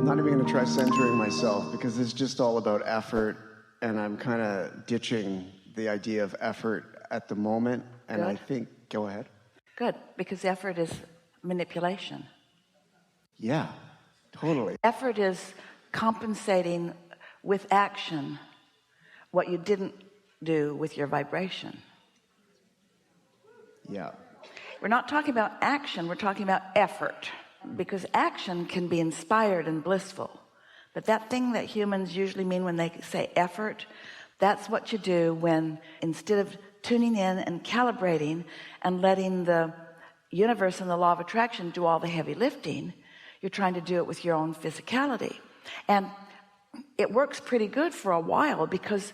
I'm not even going to try centering myself because it's just all about effort, and I'm kind of ditching the idea of effort at the moment. And Good. I think, go ahead. Good, because effort is manipulation. Yeah, totally. Effort is compensating with action what you didn't do with your vibration. Yeah. We're not talking about action, we're talking about effort, because action can be inspired and blissful. But that thing that humans usually mean when they say effort, that's what you do when, instead of tuning in and calibrating and letting the universe and the law of attraction do all the heavy lifting, you're trying to do it with your own physicality. And it works pretty good for a while, because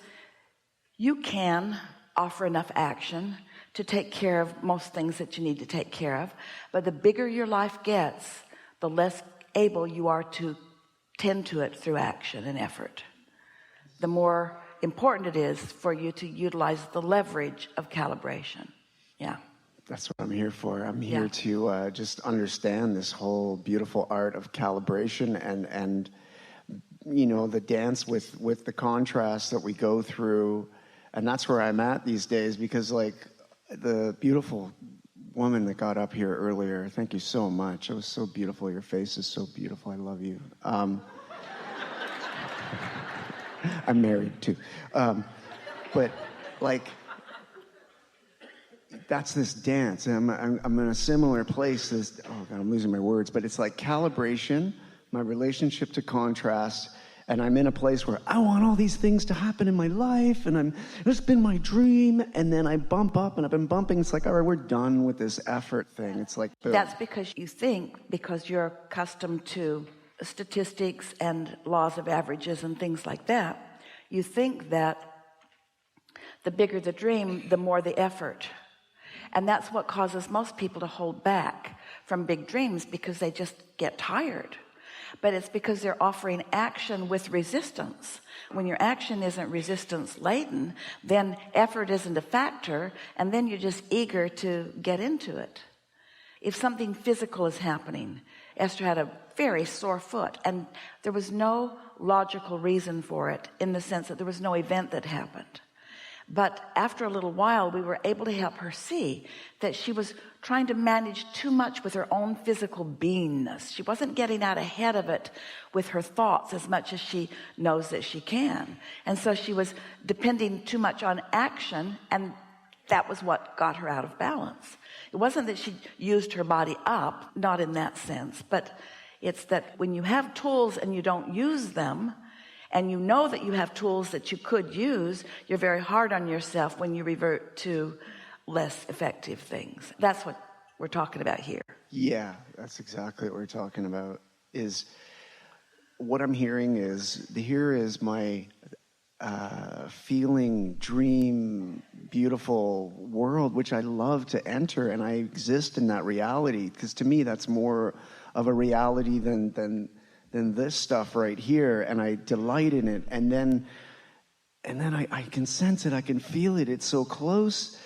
you can offer enough action to take care of most things that you need to take care of. But the bigger your life gets, the less able you are to tend to it through action and effort. The more important it is for you to utilize the leverage of calibration. Yeah. That's what I'm here for. I'm here to just understand this whole beautiful art of calibration and you know, the dance with the contrast that we go through. And that's where I'm at these days, because like the beautiful woman that got up here earlier, thank you so much. It was so beautiful. Your face is so beautiful. I love you. I'm married too. But like, that's this dance, and I'm in a similar place as, oh God, I'm losing my words, but it's like calibration, my relationship to contrast, and I'm in a place where I want all these things to happen in my life, and it's been my dream, and then I bump up, and I've been bumping, it's like, all right, we're done with this effort thing. It's like, boom. That's because you think, because you're accustomed to statistics and laws of averages and things like that, you think that the bigger the dream, the more the effort. And that's what causes most people to hold back from big dreams, because they just get tired. But it's because they're offering action with resistance. When your action isn't resistance laden, then effort isn't a factor, and then you're just eager to get into it. If something physical is happening, Esther had a very sore foot, and there was no logical reason for it, in the sense that there was no event that happened. But after a little while, we were able to help her see that she was trying to manage too much with her own physical beingness. She wasn't getting out ahead of it with her thoughts as much as she knows that she can. And so she was depending too much on action, and that was what got her out of balance. It wasn't that she used her body up, not in that sense, but it's that when you have tools and you don't use them, and you know that you have tools that you could use, you're very hard on yourself when you revert to less effective things. That's what we're talking about here. Yeah, that's exactly what we're talking about. Is what I'm hearing is, here is my feeling, dream, beautiful world, which I love to enter, and I exist in that reality, because to me that's more of a reality than this stuff right here, and I delight in it, and then I can sense it, I can feel it, it's so close,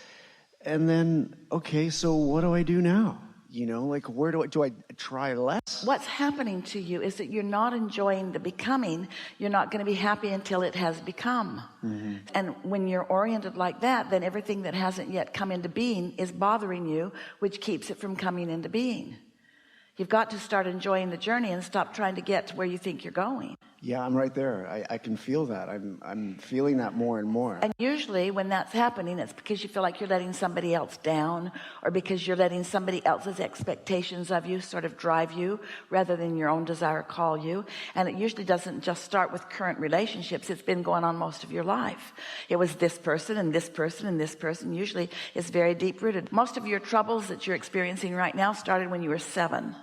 and then, okay, so what do I do now? You know, like, where do I try less? What's happening to you is that you're not enjoying the becoming. You're not going to be happy until it has become. Mm-hmm. And when you're oriented like that, then everything that hasn't yet come into being is bothering you, which keeps it from coming into being. You've got to start enjoying the journey and stop trying to get to where you think you're going. Yeah, I'm right there. I can feel that. I'm feeling that more and more. And usually when that's happening, it's because you feel like you're letting somebody else down, or because you're letting somebody else's expectations of you sort of drive you rather than your own desire call you. And it usually doesn't just start with current relationships. It's been going on most of your life. It was this person and this person and this person. Usually it's very deep rooted. Most of your troubles that you're experiencing right now started when you were 7.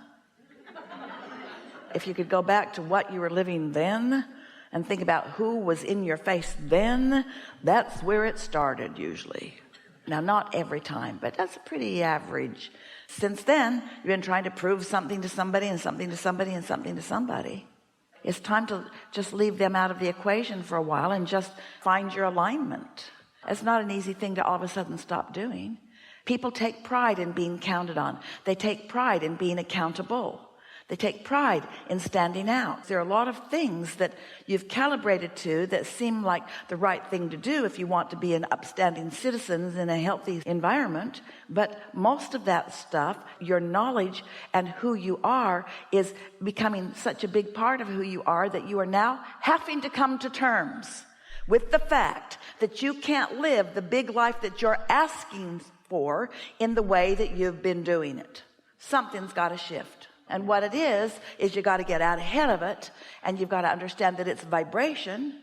If you could go back to what you were living then and think about who was in your face then, that's where it started usually. Now, not every time, but that's a pretty average. Since then, you've been trying to prove something to somebody and something to somebody and something to somebody. It's time to just leave them out of the equation for a while and just find your alignment. It's not an easy thing to all of a sudden stop doing. People take pride in being counted on. They take pride in being accountable. They take pride in standing out. There are a lot of things that you've calibrated to that seem like the right thing to do if you want to be an upstanding citizen in a healthy environment. But most of that stuff, your knowledge and who you are, is becoming such a big part of who you are that you are now having to come to terms with the fact that you can't live the big life that you're asking for in the way that you've been doing it. Something's got to shift. And what it is you got to get out ahead of it, and you've got to understand that it's vibration.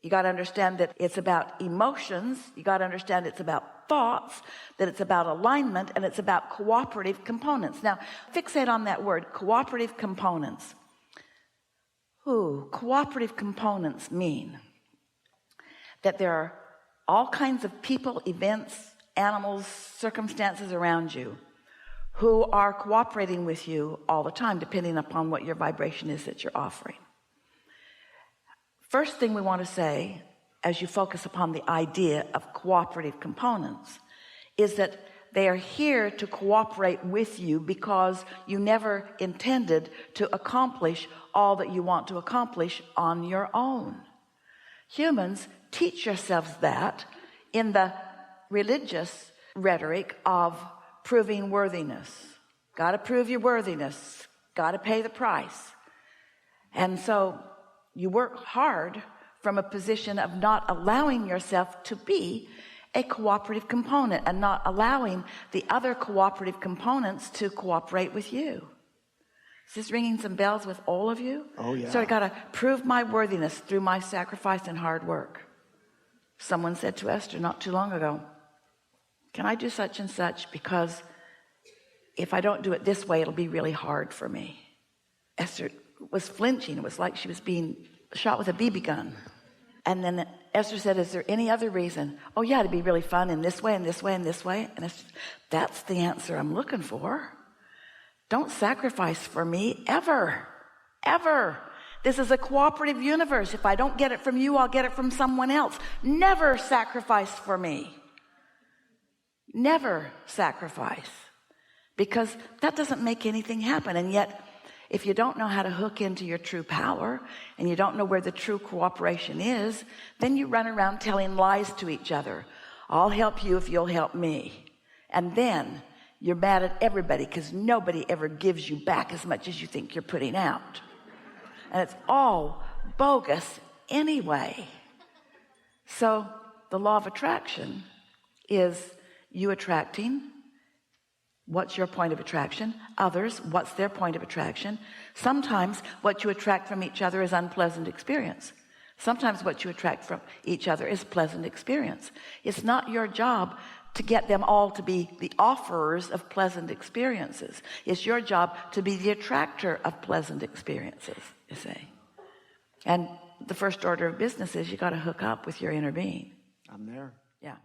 You got to understand that it's about emotions. You got to understand it's about thoughts, that it's about alignment, and it's about cooperative components. Now, fixate on that word, cooperative components. Cooperative components mean that there are all kinds of people, events, animals, circumstances around you who are cooperating with you all the time, depending upon what your vibration is that you're offering. First thing we want to say, as you focus upon the idea of cooperative components, is that they are here to cooperate with you because you never intended to accomplish all that you want to accomplish on your own. Humans teach yourselves that in the religious rhetoric of proving worthiness. Got to prove your worthiness. Got to pay the price. And so you work hard from a position of not allowing yourself to be a cooperative component and not allowing the other cooperative components to cooperate with you. Is this ringing some bells with all of you? Oh, yeah. So I got to prove my worthiness through my sacrifice and hard work. Someone said to Esther not too long ago, can I do such and such? Because if I don't do it this way, it'll be really hard for me. Esther was flinching. It was like she was being shot with a BB gun. And then Esther said, is there any other reason? Oh yeah, it'd be really fun in this way and this way and this way. And that's the answer I'm looking for. Don't sacrifice for me ever, ever. This is a cooperative universe. If I don't get it from you, I'll get it from someone else. Never sacrifice for me. Never sacrifice, because that doesn't make anything happen. And yet, if you don't know how to hook into your true power and you don't know where the true cooperation is, then you run around telling lies to each other. I'll help you if you'll help me. And then you're mad at everybody because nobody ever gives you back as much as you think you're putting out. And it's all bogus anyway. So the law of attraction is you attracting. What's your point of attraction? Others, what's their point of attraction? Sometimes what you attract from each other is unpleasant experience. Sometimes what you attract from each other is pleasant experience. It's not your job to get them all to be the offerers of pleasant experiences. It's your job to be the attractor of pleasant experiences, you see. And the first order of business is you got to hook up with your inner being. I'm there. Yeah.